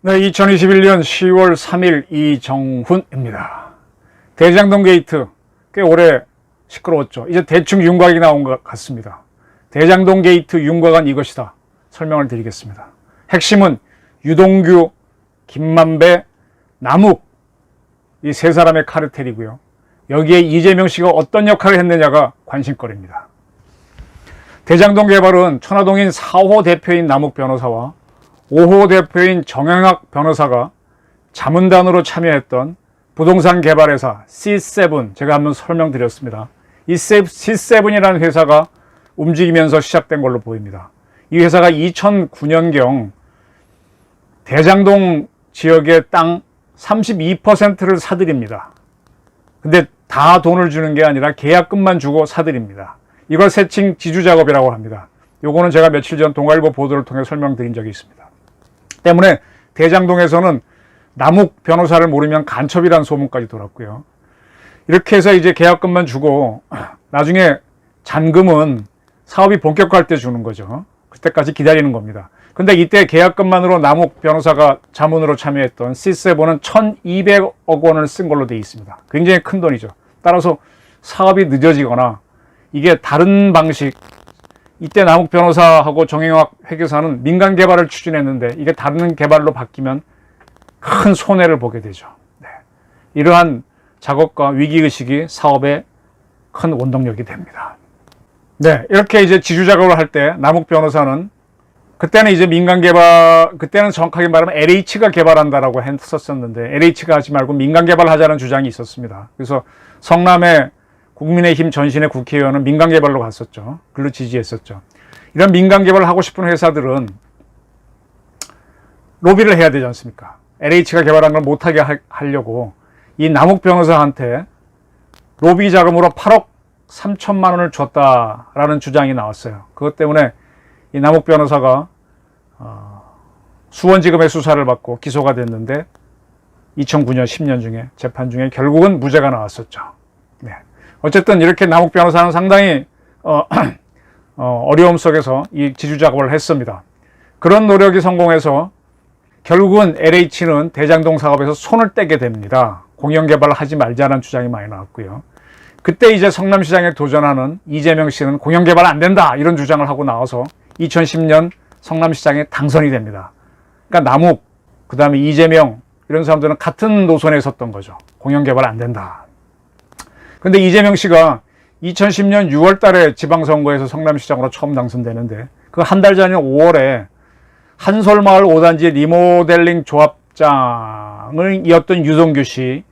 네, 2021년 10월 3일 이정훈입니다. 대장동 게이트 꽤 오래 시끄러웠죠. 이제 대충 윤곽이 나온 것 같습니다. 대장동 게이트 윤곽은 이것이다. 설명을 드리겠습니다. 핵심은 유동규, 김만배, 남욱 이 세 사람의 카르텔이고요. 여기에 이재명 씨가 어떤 역할을 했느냐가 관심거리입니다. 대장동 개발은 천화동인 4호 대표인 남욱 변호사와 5호 대표인 정영학 변호사가 자문단으로 참여했던 부동산 개발회사 C7, 제가 한번 설명드렸습니다. 이 C7이라는 회사가 움직이면서 시작된 걸로 보입니다. 이 회사가 2009년경 대장동 지역의 땅 32%를 사들입니다. 근데 다 돈을 주는 게 아니라 계약금만 주고 사들입니다. 이걸 세칭 지주 작업이라고 합니다. 요거는 제가 며칠 전 동아일보 보도를 통해 설명드린 적이 있습니다. 때문에 대장동에서는 남욱 변호사를 모르면 간첩이라는 소문까지 돌았고요. 이렇게 해서 이제 계약금만 주고 나중에 잔금은 사업이 본격화할 때 주는 거죠. 그때까지 기다리는 겁니다. 근데 이때 계약금만으로 남욱 변호사가 자문으로 참여했던 C7은 1200억 원을 쓴 걸로 되어 있습니다. 굉장히 큰 돈이죠. 따라서 사업이 늦어지거나 이게 다른 방식, 이때 남욱 변호사하고 정영학 회계사는 민간 개발을 추진했는데 이게 다른 개발로 바뀌면 큰 손해를 보게 되죠. 네. 이러한 작업과 위기의식이 사업의 큰 원동력이 됩니다. 네, 이렇게 이제 지주 작업을 할 때 남욱 변호사는 그때는 이제 민간 개발, 그때는 정확하게 말하면 LH가 개발한다라고 했었는데 LH가 하지 말고 민간 개발하자는 주장이 있었습니다. 그래서 성남의 국민의힘 전신의 국회의원은 민간 개발로 갔었죠. 글로 지지했었죠. 이런 민간 개발을 하고 싶은 회사들은 로비를 해야 되지 않습니까? LH가 개발한 걸 못하게 하려고 이 남욱 변호사한테 로비 자금으로 8억 3천만 원을 줬다라는 주장이 나왔어요. 그것 때문에 이 남욱 변호사가 수원지검의 수사를 받고 기소가 됐는데 2009년 10년 중에 재판 중에 결국은 무죄가 나왔었죠. 네. 어쨌든 이렇게 남욱 변호사는 상당히 어려움 속에서 이 지주 작업을 했습니다. 그런 노력이 성공해서 결국은 LH는 대장동 사업에서 손을 떼게 됩니다. 공영개발을 하지 말자는 주장이 많이 나왔고요. 그때 이제 성남시장에 도전하는 이재명 씨는 공영개발 안 된다 이런 주장을 하고 나와서 2010년 성남시장에 당선이 됩니다. 그러니까 남욱, 그 다음에 이재명 이런 사람들은 같은 노선에 섰던 거죠. 공영개발 안 된다. 근데 이재명 씨가 2010년 6월 달에 지방선거에서 성남시장으로 처음 당선되는데 그 한 달 전인 5월에 한솔마을 5단지 리모델링 조합장을 이었던 유동규 씨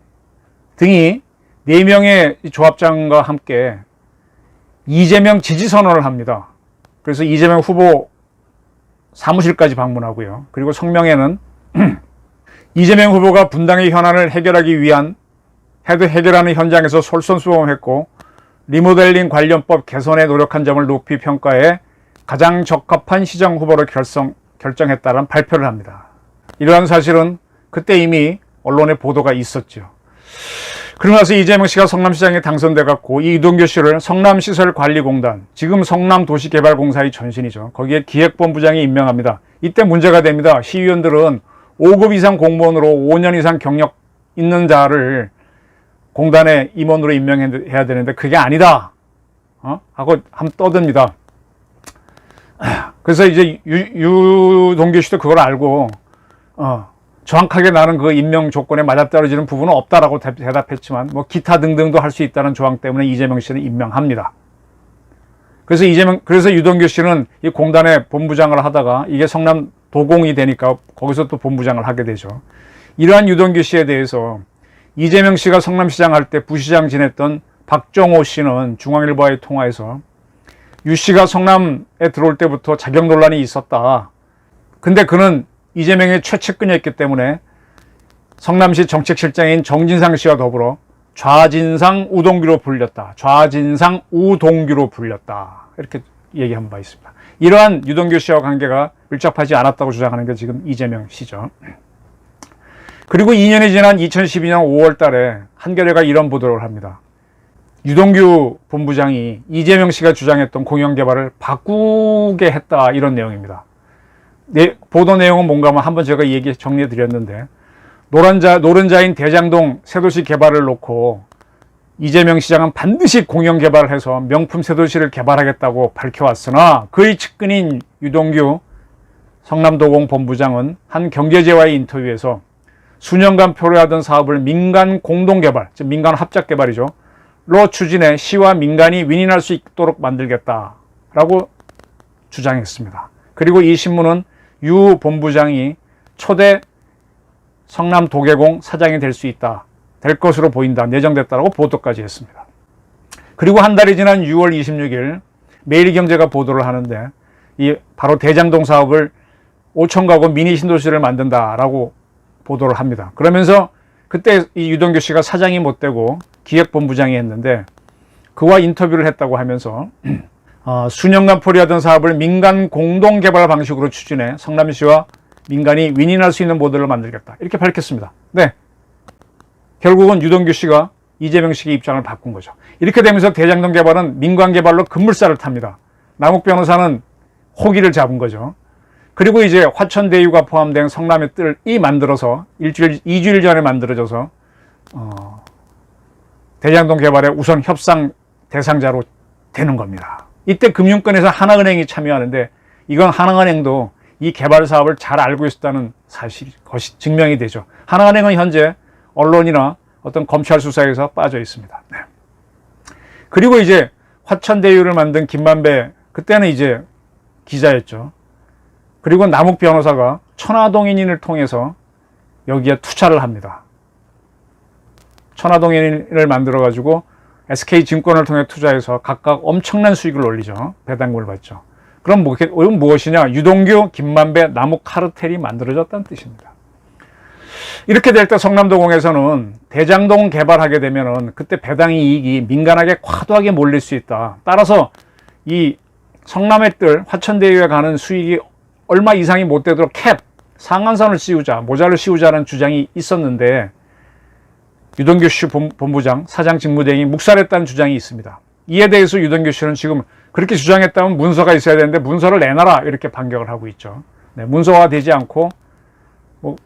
등이 4명의 조합장과 함께 이재명 지지 선언을 합니다. 그래서 이재명 후보 사무실까지 방문하고요. 그리고 성명에는 이재명 후보가 분당의 현안을 해결하기 위한 해결하는 현장에서 솔선수범했고 리모델링 관련법 개선에 노력한 점을 높이 평가해 가장 적합한 시장 후보로 결정했다는 발표를 합니다. 이러한 사실은 그때 이미 언론에 보도가 있었죠. 그러고 나서 이재명 씨가 성남시장에 당선돼 갖고 이 유동규 씨를 성남시설관리공단, 지금 성남도시개발공사의 전신이죠. 거기에 기획본부장이 임명합니다. 이때 문제가 됩니다. 시의원들은 5급 이상 공무원으로 5년 이상 경력 있는 자를 공단의 임원으로 임명해야 되는데 그게 아니다. 하고 한번 떠듭니다. 그래서 이제 유동규 씨도 그걸 알고 정확하게 나는 그 임명 조건에 맞아떨어지는 부분은 없다라고 대답했지만 뭐 기타 등등도 할 수 있다는 조항 때문에 이재명 씨는 임명합니다. 그래서 유동규 씨는 이 공단의 본부장을 하다가 이게 성남 도공이 되니까 거기서 또 본부장을 하게 되죠. 이러한 유동규 씨에 대해서 이재명 씨가 성남시장 할 때 부시장 지냈던 박정호 씨는 중앙일보와의 통화에서 유 씨가 성남에 들어올 때부터 자격 논란이 있었다. 근데 그는 이재명의 최측근이었기 때문에 성남시 정책실장인 정진상 씨와 더불어 좌진상 우동규로 불렸다. 좌진상 우동규로 불렸다. 이렇게 얘기한 바 있습니다. 이러한 유동규 씨와 관계가 밀접하지 않았다고 주장하는 게 지금 이재명 씨죠. 그리고 2년이 지난 2012년 5월 달에 한겨레가 이런 보도를 합니다. 유동규 본부장이 이재명 씨가 주장했던 공영개발을 바꾸게 했다, 이런 내용입니다. 보도 내용은 뭔가 하면 한번 제가 얘기 정리해 드렸는데, 노른자인 대장동 새도시 개발을 놓고 이재명 시장은 반드시 공영개발을 해서 명품 새도시를 개발하겠다고 밝혀왔으나, 그의 측근인 유동규 성남도공 본부장은 한 경제지와의 인터뷰에서 수년간 표류하던 사업을 민간 공동개발, 즉 민간 합작개발이죠, 로 추진해 시와 민간이 윈윈할 수 있도록 만들겠다라고 주장했습니다. 그리고 이 신문은 유 본부장이 초대 성남 도계공 사장이 될 것으로 보인다, 내정됐다라고 보도까지 했습니다. 그리고 한 달이 지난 6월 26일 매일경제가 보도를 하는데, 바로 대장동 사업을 5천 가구 미니 신도시를 만든다라고 보도를 합니다. 그러면서 그때 이 유동규 씨가 사장이 못 되고 기획본부장이 했는데, 그와 인터뷰를 했다고 하면서 수년간 포기하던 사업을 민간 공동개발 방식으로 추진해 성남시와 민간이 윈윈할 수 있는 모델을 만들겠다, 이렇게 밝혔습니다. 네, 결국은 유동규 씨가 이재명 씨의 입장을 바꾼 거죠. 이렇게 되면서 대장동 개발은 민간 개발로 급물살을 탑니다. 남욱 변호사는 호기를 잡은 거죠. 그리고 이제 화천대유가 포함된 성남의 뜰이 만들어서 2주일 전에 만들어져서 대장동 개발의 우선 협상 대상자로 되는 겁니다. 이때 금융권에서 하나은행이 참여하는데, 이건 하나은행도 이 개발 사업을 잘 알고 있었다는 것이 증명이 되죠. 하나은행은 현재 언론이나 어떤 검찰 수사에서 빠져 있습니다. 네. 그리고 이제 화천대유를 만든 김만배, 그때는 이제 기자였죠. 그리고 남욱 변호사가 천화동인을 통해서 여기에 투자를 합니다. 천화동인을 만들어가지고 SK증권을 통해 투자해서 각각 엄청난 수익을 올리죠. 배당금을 받죠. 그럼 이건 무엇이냐? 유동규, 김만배, 남욱 카르텔이 만들어졌다는 뜻입니다. 이렇게 될 때 성남도공에서는 대장동 개발하게 되면은 그때 배당 이익이 민간에게 과도하게 몰릴 수 있다. 따라서 이 성남의 뜰 화천대유에 가는 수익이 얼마 이상이 못 되도록 상한선을 씌우자, 모자를 씌우자는 주장이 있었는데, 유동규 씨 본부장, 사장 직무대행이 묵살했다는 주장이 있습니다. 이에 대해서 유동규 씨는 지금 그렇게 주장했다면 문서가 있어야 되는데 문서를 내놔라, 이렇게 반격을 하고 있죠. 네, 문서화 되지 않고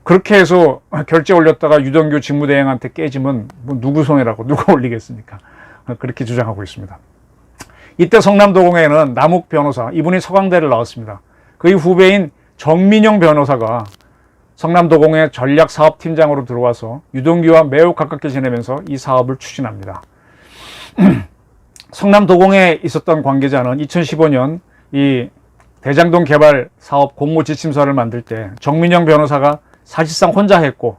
그렇게 해서 결제 올렸다가 유동규 직무대행한테 깨지면 누구 손해라고, 누가 올리겠습니까? 그렇게 주장하고 있습니다. 이때 성남도공에는 남욱 변호사, 이분이 서강대를 나왔습니다. 그의 후배인 정민영 변호사가 성남도공의 전략사업팀장으로 들어와서 유동규와 매우 가깝게 지내면서 이 사업을 추진합니다. 성남도공에 있었던 관계자는 2015년 이 대장동 개발 사업 공모 지침서를 만들 때 정민영 변호사가 사실상 혼자 했고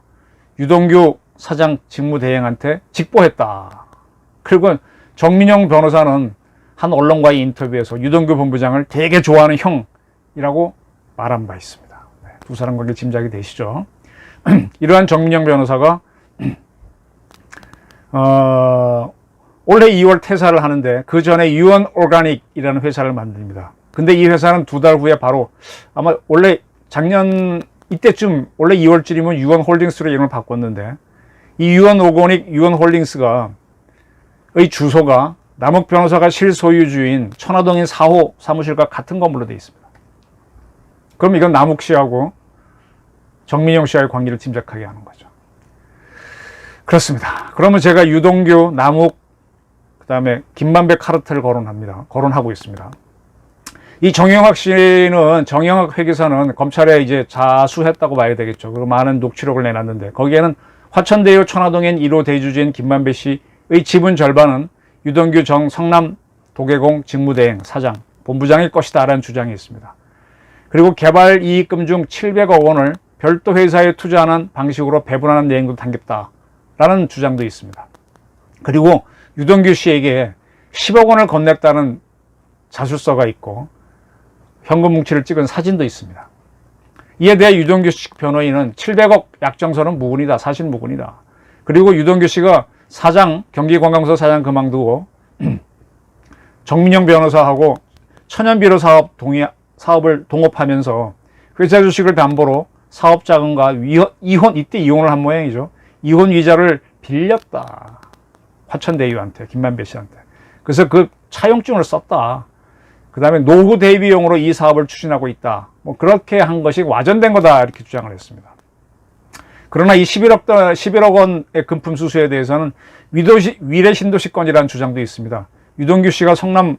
유동규 사장 직무대행한테 직보했다. 그리고 정민영 변호사는 한 언론과의 인터뷰에서 유동규 본부장을 되게 좋아하는 형이라고 말한 바 있습니다. 두 사람 관계 짐작이 되시죠? 이러한 정민영 변호사가 올해 2월 퇴사를 하는데, 그 전에 유원 오가닉이라는 회사를 만듭니다. 근데 이 회사는 두 달 후에 바로, 아마 원래 작년 이때쯤, 원래 2월쯤이면 유원 홀딩스로 이름을 바꿨는데, 이 유원 오가닉, 유원 홀딩스가 의 주소가 남욱 변호사가 실소유주인 천화동인 4호 사무실과 같은 건물로 되어 있습니다. 그럼 이건 남욱 씨하고 정민영 씨와의 관계를 짐작하게 하는 거죠. 그렇습니다. 그러면 제가 유동규, 남욱, 그 다음에 김만배 카르텔을 거론하고 있습니다. 이 정영학 씨는, 정영학 회계사는 검찰에 이제 자수했다고 봐야 되겠죠. 그리고 많은 녹취록을 내놨는데, 거기에는 화천대유 천화동인 1호 대주주인 김만배 씨의 지분 절반은 유동규 성남 도계공 직무대행, 사장, 본부장일 것이다 라는 주장이 있습니다. 그리고 개발 이익금 중 700억 원을 별도 회사에 투자하는 방식으로 배분하는 내용도 담겼다라는 주장도 있습니다. 그리고 유동규 씨에게 10억 원을 건넸다는 자술서가 있고 현금 뭉치를 찍은 사진도 있습니다. 이에 대해 유동규 씨 변호인은 700억 약정서는 무근이다, 사실 무근이다. 그리고 유동규 씨가 경기관광서 사장 그만두고 정민영 변호사하고 천연비료 사업을 동업하면서 회사 주식을 담보로 사업자금과 이혼, 이때 이혼을 한 모양이죠. 이혼 위자를 빌렸다. 화천대유한테, 김만배 씨한테. 그래서 그 차용증을 썼다. 그 다음에 노후 대비용으로 이 사업을 추진하고 있다. 뭐 그렇게 한 것이 와전된 거다. 이렇게 주장을 했습니다. 그러나 이 11억 원의 금품 수수에 대해서는 위례 신도시권이라는 주장도 있습니다. 유동규 씨가 성남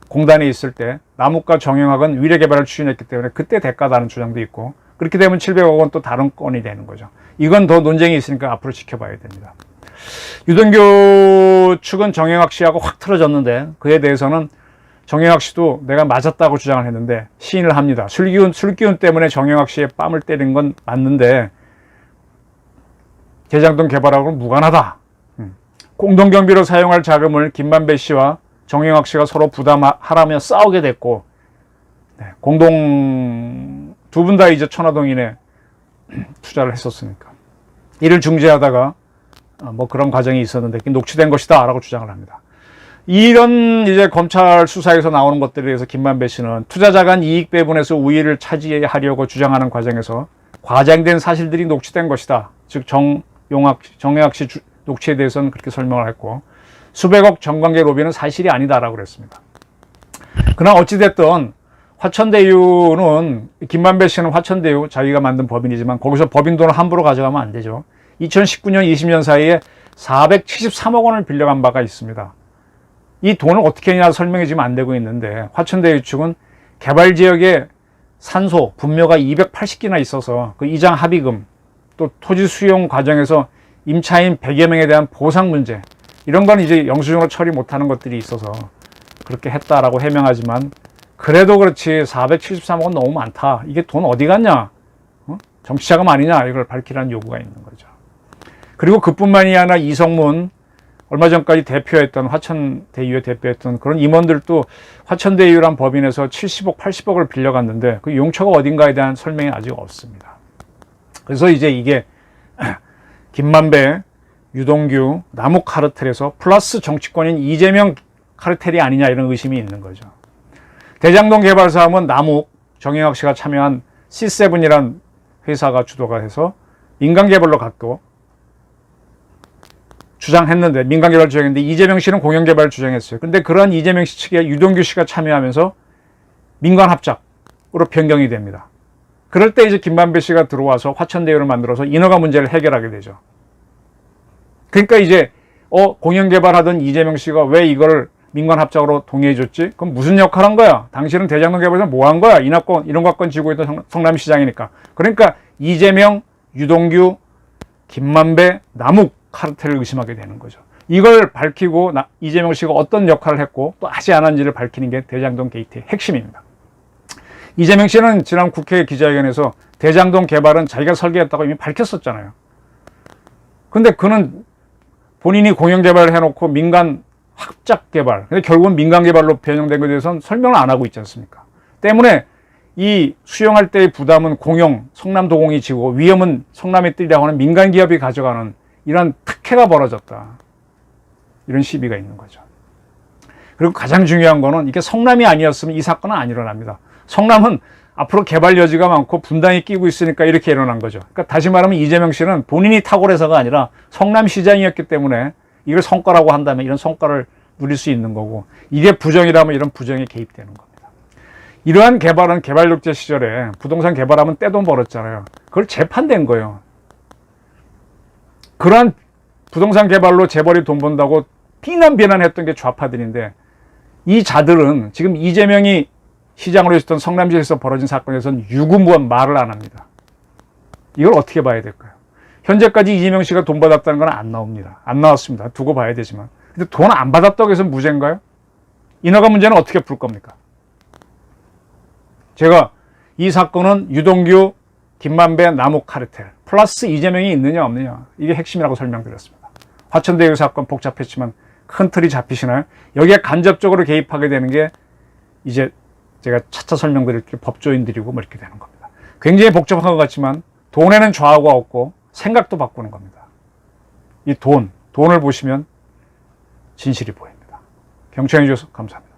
공단에 있을 때 남욱과 정영학은 위례 개발을 추진했기 때문에 그때 대가다는 주장도 있고, 그렇게 되면 700억 원 또 다른 건이 되는 거죠. 이건 더 논쟁이 있으니까 앞으로 지켜봐야 됩니다. 유동규 측은 정영학 씨하고 확 틀어졌는데, 그에 대해서는 정영학 씨도 내가 맞았다고 주장을 했는데 시인을 합니다. 술기운 때문에 정영학 씨의 뺨을 때린 건 맞는데 대장동 개발하고는 무관하다. 공동경비로 사용할 자금을 김만배 씨와 정영학 씨가 서로 부담하라며 싸우게 됐고, 두 분 다 이제 천화동인에 투자를 했었으니까 이를 중재하다가 뭐 그런 과정이 있었는데 녹취된 것이다 라고 주장을 합니다. 이런 이제 검찰 수사에서 나오는 것들에 대해서 김만배 씨는 투자자 간 이익 배분에서 우위를 차지하려고 주장하는 과정에서 과장된 사실들이 녹취된 것이다. 즉 정영학 씨 녹취에 대해서는 그렇게 설명을 했고, 수백억 정관계 로비는 사실이 아니다라고 그랬습니다. 그러나 어찌됐든 화천대유는, 김만배 씨는 화천대유 자기가 만든 법인이지만 거기서 법인 돈을 함부로 가져가면 안 되죠. 2019년 20년 사이에 473억 원을 빌려간 바가 있습니다. 이 돈을 어떻게 했냐 설명이 지금 안 되고 있는데, 화천대유 측은 개발지역에 산소, 분묘가 280개나 있어서 그 이장 합의금, 또 토지 수용 과정에서 임차인 100여 명에 대한 보상 문제, 이런 건 이제 영수증으로 처리 못하는 것들이 있어서 그렇게 했다라고 해명하지만, 그래도 그렇지 473억 원 너무 많다. 이게 돈 어디 갔냐? 정치자금 아니냐? 이걸 밝히라는 요구가 있는 거죠. 그리고 그뿐만이 아니라 이성문, 얼마 전까지 대표했던, 화천대유의 대표했던 그런 임원들도 화천대유란 법인에서 70억, 80억을 빌려갔는데 그 용처가 어딘가에 대한 설명이 아직 없습니다. 그래서 이제 이게 김만배, 유동규, 남욱 카르텔에서 플러스 정치권인 이재명 카르텔이 아니냐, 이런 의심이 있는 거죠. 대장동 개발 사업은 남욱, 정영학 씨가 참여한 C7이란 회사가 주도가 해서 민간개발로 갔고 주장했는데, 민간개발 주장했는데 이재명 씨는 공영개발을 주장했어요. 근데 그러한 이재명 씨 측에 유동규 씨가 참여하면서 민간합작으로 변경이 됩니다. 그럴 때 이제 김만배 씨가 들어와서 화천대유를 만들어서 인허가 문제를 해결하게 되죠. 그러니까 이제 공영개발하던 이재명 씨가 왜 이걸 민간합작으로 동의해줬지? 그럼 무슨 역할 한 거야? 당신은 대장동 개발에서 뭐 한 거야? 인허가권 쥐고 있던 성남시장이니까. 그러니까 이재명, 유동규, 김만배, 남욱 카르텔을 의심하게 되는 거죠. 이걸 밝히고 이재명 씨가 어떤 역할을 했고 또 하지 않았는지를 밝히는 게 대장동 게이트의 핵심입니다. 이재명 씨는 지난 국회 기자회견에서 대장동 개발은 자기가 설계했다고 이미 밝혔었잖아요. 근데 그는 본인이 공영개발을 해놓고 민간 합작개발, 근데 결국은 민간개발로 변형된 것에 대해서는 설명을 안 하고 있지 않습니까? 때문에 이 수용할 때의 부담은 성남도공이 지고 위험은 성남의 뜰이라고 하는 민간기업이 가져가는 이런 특혜가 벌어졌다. 이런 시비가 있는 거죠. 그리고 가장 중요한 거는 이게 성남이 아니었으면 이 사건은 안 일어납니다. 성남은 앞으로 개발 여지가 많고 분당이 끼고 있으니까 이렇게 일어난 거죠. 그러니까 다시 말하면 이재명 씨는 본인이 탁월해서가 아니라 성남시장이었기 때문에 이걸 성과라고 한다면 이런 성과를 누릴 수 있는 거고, 이게 부정이라면 이런 부정에 개입되는 겁니다. 이러한 개발은 개발독재 시절에 부동산 개발하면 떼돈 벌었잖아요. 그걸 재판된 거예요. 그러한 부동산 개발로 재벌이 돈 번다고 비난했던 게 좌파들인데, 이 자들은 지금 이재명이 시장으로 있었던 성남시에서 벌어진 사건에서는 유구무원 말을 안 합니다. 이걸 어떻게 봐야 될까요? 현재까지 이재명 씨가 돈 받았다는 건 안 나옵니다. 안 나왔습니다. 두고 봐야 되지만. 근데 돈 안 받았다고 해서 무죄인가요? 인허가 문제는 어떻게 풀 겁니까? 제가 이 사건은 유동규, 김만배, 남욱 카르텔 플러스 이재명이 있느냐 없느냐, 이게 핵심이라고 설명드렸습니다. 화천대유 사건 복잡했지만 큰 틀이 잡히시나요? 여기에 간접적으로 개입하게 되는 게 이제 제가 차차 설명드릴 법조인들이고 뭐 이렇게 되는 겁니다. 굉장히 복잡한 것 같지만 돈에는 좌우가 없고 생각도 바꾸는 겁니다. 이 돈을 보시면 진실이 보입니다. 경청해 주셔서 감사합니다.